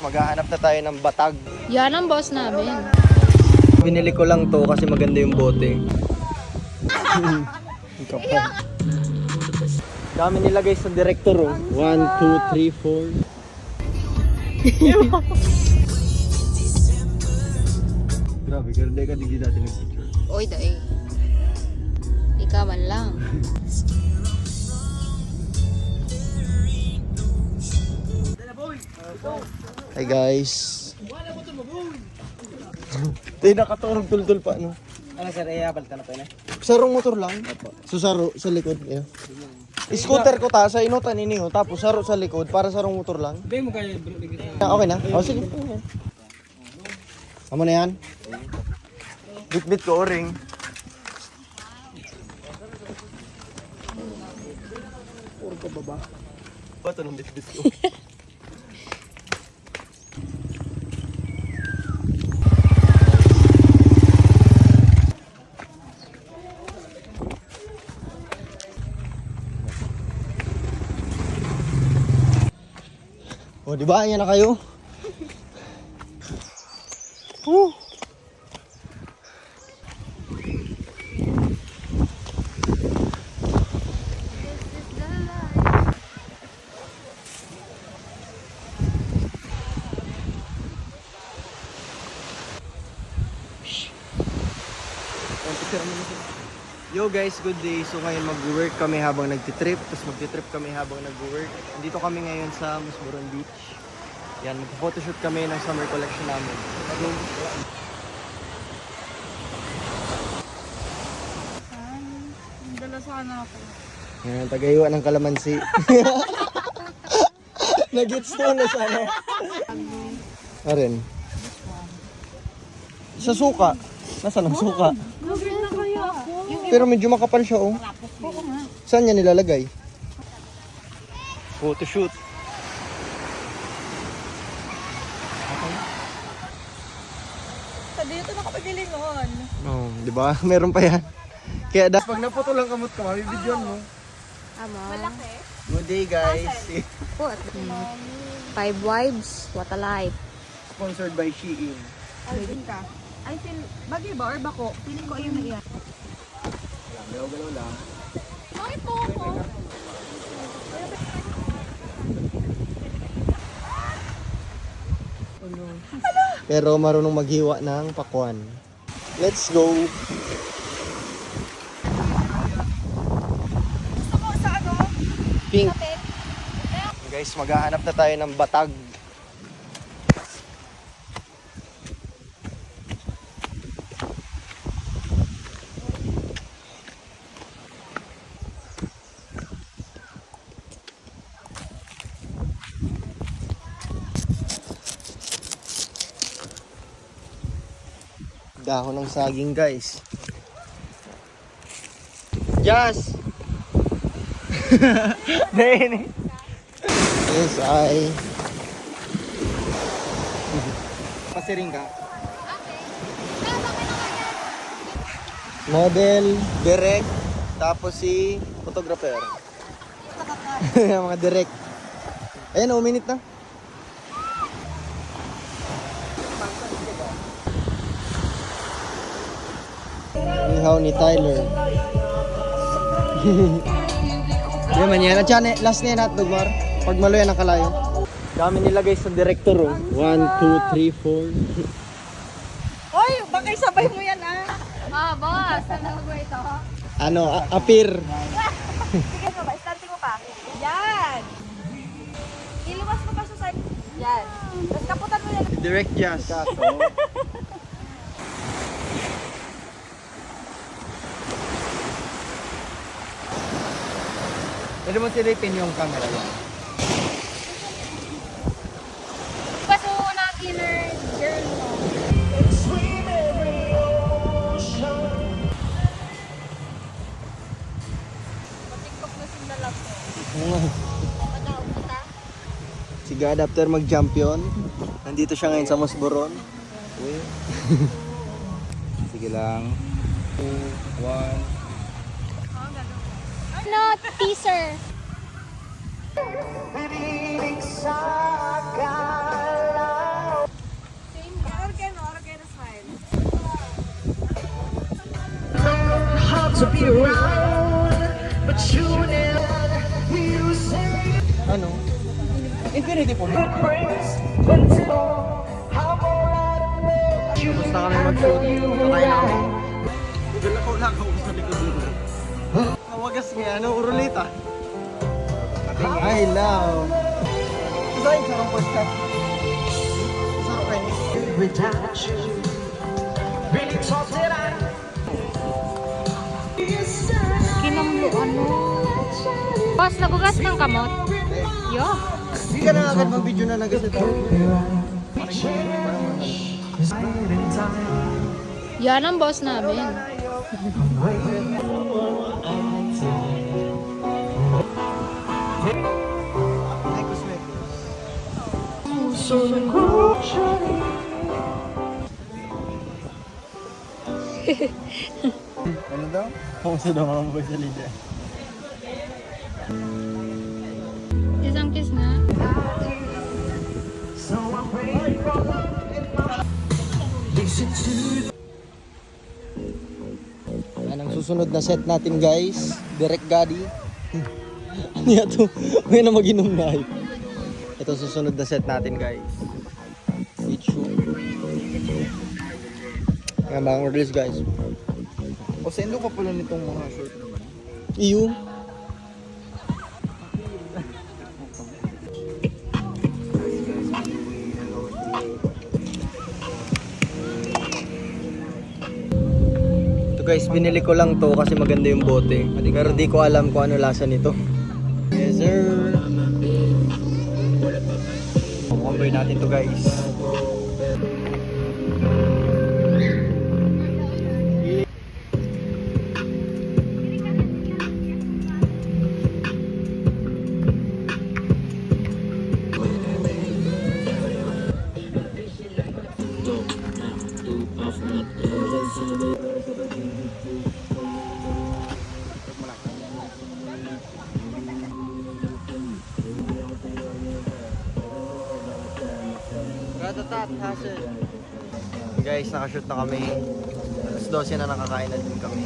Maghahanap na tayo ng batag. Yan ang boss namin. Binili ko lang to kasi maganda yung bote. Dami nilagay sa director oh. 1, 2, 3, 4. Grabe, karde ka digdi natin ng picture. Oy, dae. Ikaw man lang. Hi guys. Tayo nakaturog tultul pa no. Ano sir, balta na pa na? Sarong motor lang. So saro sa likod niya. Scooter ko ta sa inutan ini ho tapos saro sa likod para sarong motor lang. Be mo kay bro digit. Okay na? O sige. Amo na yan. Bit-bit ko o-ring. Puro ka baba. Bato ng bit-bit ko. O, di ba? Ayan na kayo. Yo guys, good day. So ngayon mag-work kami habang nagtitrip, tapos magtitrip kami habang nag-work. Nandito kami ngayon sa Musburon Beach. Yan, mag-photoshoot kami ng summer collection namin. Dala sana ako. Yan, tagaiwa ng kalamansi. Nag-gets to na sana. Arin. Sa suka. Nasaan ang suka? Pero medyo makapal siya oh. Saan niya nilalagay? Photoshoot. Sa dito nakapagili noon. Oh, di ba? Meron pa yan. Kaya pag naputulang kamot ka, mabibidyon mo. Ama. Malaki. Good day guys. What? 5 wives, what a life. Sponsored by Shein. Alvin ka. I feel, bagay ba or bako? Feeling ko ayun na iyan. Galaw-galaw lang. Ay po ko. Pero marunong maghiwa ng pakwan. Let's go. Gusto mo sa ano? Pink. Kapit? Guys, maghahanap na tayo ng batag. Dahon ng saging guys. Jazz! Dahil yes, ay. Pasiring ka. Model, direct, tapos si photographer. Mga direct. Ayan, 1 minute na. Ihaw ni Tyler. Yan man yan. At yan, last na yan hotdog mar. Pag malo yan ang kalayo. Dami nilagay sa director oh. 1, 2, 3, 4. Oy, baka sabay mo yan ah. Boss, ano ba ito? Ano, appear. Sige nga ba, starting mo pa. Yan. Iluwas mo pa sa side. Yan. Tapos kaputan mo yan. Direct jazz. Pwede mo silipin yung camera yan. Kaso na killer girl mo. TikTok na sila lang ko. Si God after mag-champion. Nandito siya ngayon sa Musburon. Sige lang. 2, 1. No, teaser. Pinilig sa akala Ano? Infinity po. Tapos na kami mag-shoot. Patay na kami. Wala ko lang ako sa likod dito. Kawagas nga, ano? Urulita. I love. Saan sa kang podcast? Saan ka ni? Kinamlo ano? Boss, nagugas ng kamot. Yo. Hindi ka na agad mag-video na nag-set. Yan ang boss namin. Ay, cosmetics. Ano daw? Puso daw mga boy sa Lydia. Isang kiss nga. Yan ang susunod na set natin guys. Direct Gadi. Ano yan to? May na mag-inom na. Ito susunod na set natin guys. Beach shoot. Yan mga release guys. O sendo ka pala nitong mga short naman. Iyo. Ito guys, binili ko lang to kasi maganda yung bote. Pero di ko alam kung ano lasa nito. Yes sir. Kukumboy natin to guys. Ratatat, hassle. Guys, nakashoot na kami. Alas 12 na nakakain na din kami.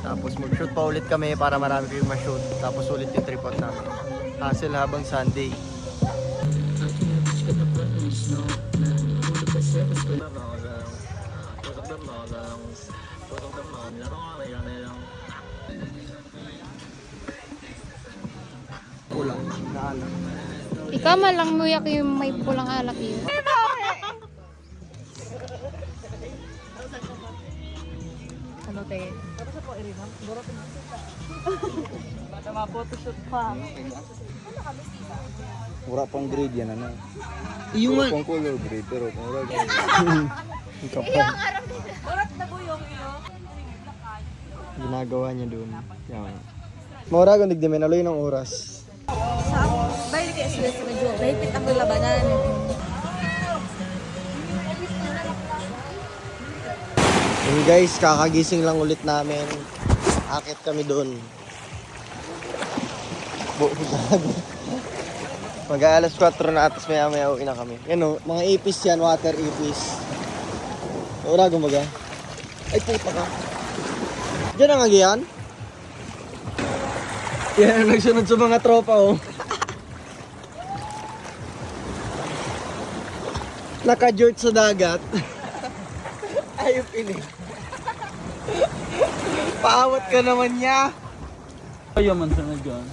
Tapos mag-shoot pa ulit kami para marami kayong ma-shoot. Tapos ulit yung tripod namin. Hassle habang Sunday. Kulang na alam. Ikaw malang muyak yung may pulang alak yun. Ano tayo? Bata ma-photoshoot pa. Mura pang grade yan ano. Iyo nga. Pang color grade pero mura. Urat na po yung iyo. Ginagawa niya doon. Yan. Maura kung digdi menaloy ng oras. Sa bahay kay SLS sa medyo mahigpit ang labanan. And guys, kakagising lang ulit namin. Akit kami doon. Mag-aalas 4 na atas maya uwi na kami. Yan o, mga ipis yan, water ipis. Ura gumaga. Ay puta ka. Diyan ang agihan? Yan ang nagsunod sa mga tropa oh. Naka-jort sa dagat. Ayop ini. Paawat ka naman niya. Ayaw man sa na dyan.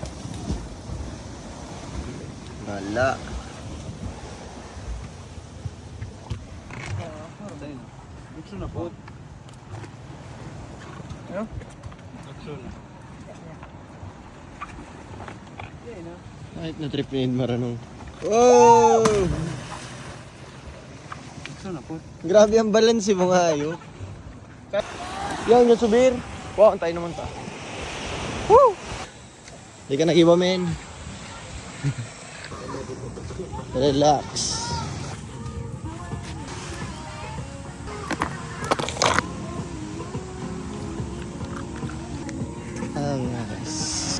Wala. Bukso na po. Ano? Bukso na. Kahit na trip ni Edmar anong. Wow! Bukso na po. Grabe ang balance mo nga ayo. Yan yung subir. Wow, antay naman ta. Woo! Hindi ka nag-iba men. Relax. Nice.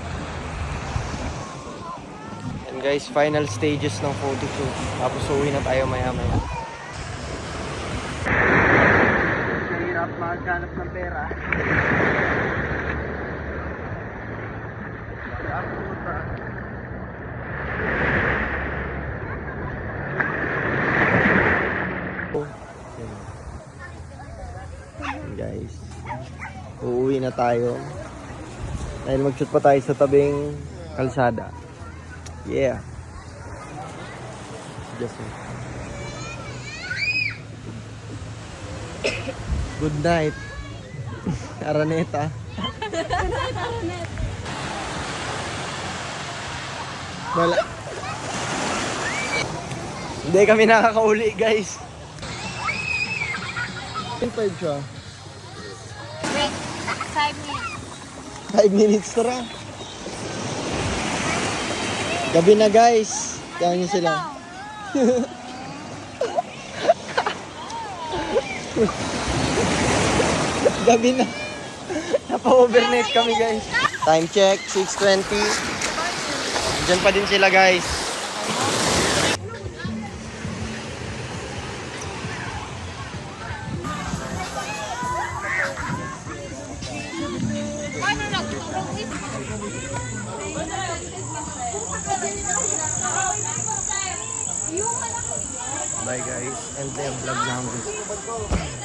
And guys, final stages ng photoshoot. Tapos uwi na tayo maya-maya. Hirap maghanap ng pera. ang puta. Guys, uuwi na tayo dahil mag-shoot pa tayo sa tabing kalsada. Yeah. Just good night, Araneta. Wala. Hindi kami nakakauli, guys. 5 siya. Wait, 5 minutes. 5 minutes tara. Gabi na, guys. Kaya nyo sila. Gabi na. Napa-overnight kami, guys. Time check, 6:20. Diyan pa din sila, guys. Bye, guys. And the vlog namin.